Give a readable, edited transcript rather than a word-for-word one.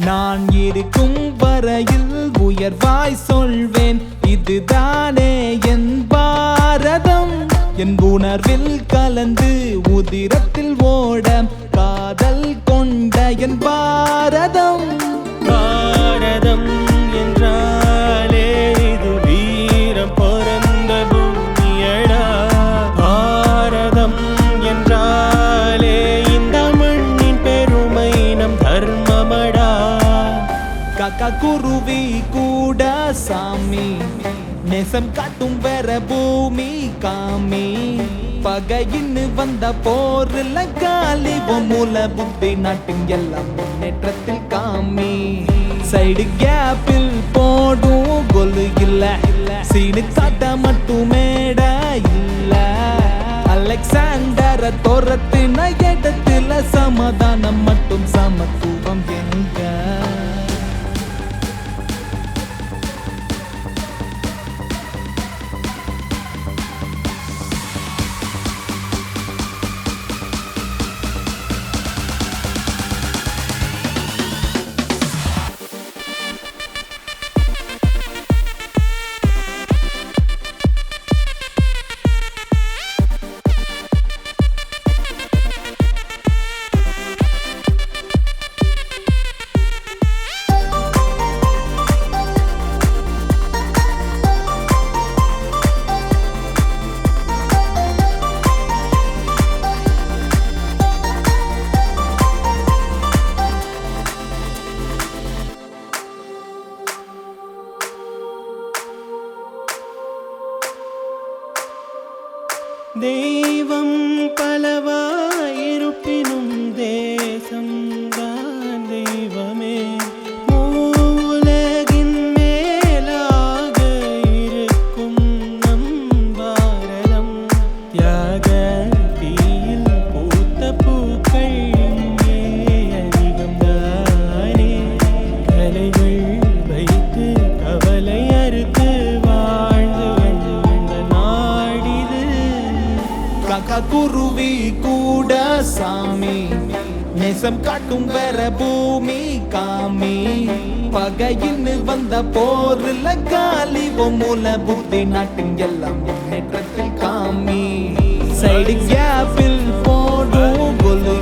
நான் இருக்கும் வரையில் உயர்வாய் சொல்வேன், இதுதானே என் பாரதம். என் உணர்வில் கலந்து உதிரத்தில் ஓட காதல் கொண்ட என் பாரதம். பாரதம் என்றாலே இது வீரம் பிறந்த பூமியடா. பாரதம் என்றாலே இந்த மண்ணின் பெருமை நம் தர்மமடா. காக்கா குருவி கூட சாமி, நேசம் காட்டும் வேற பூமி காமி. பகையின்னு வந்த போரில் காலி மூல புத்தி நாட்டின் எல்லாம் முன்னேற்றத்தில் காமி. சைடு கேப்பில் போடும் கொலு இல்ல, சீனு காட்ட மட்டும் மேட இல்ல. அலெக்சாண்டர தோரத்தின இடத்துல சமாதானம் மட்டும் சமத்துவம் எங்க. தெய்வம் பலவாயிருப்பினும் தேசம் தான் தெய்வமே. மூலகின் மேலாக இருக்கும் நம் பாரதம். தியாக தீயில் பூத்த பூக்கள் இங்கே அதிகம் தானே. கலைகள் வைத்து கவலை அறுத்து வாழ்ந்து வந்த நாடிது. காக்கா குருவி கூட சாமி, நேசம் காட்டும் வேற பூமி காமி. பகையின்னு வந்த போரில் காலி மூல புத்தி நாட்டின் எல்லாம் முன்னேற்றத்தில் காமி. சைடு கேப்பில் போடும் கொலு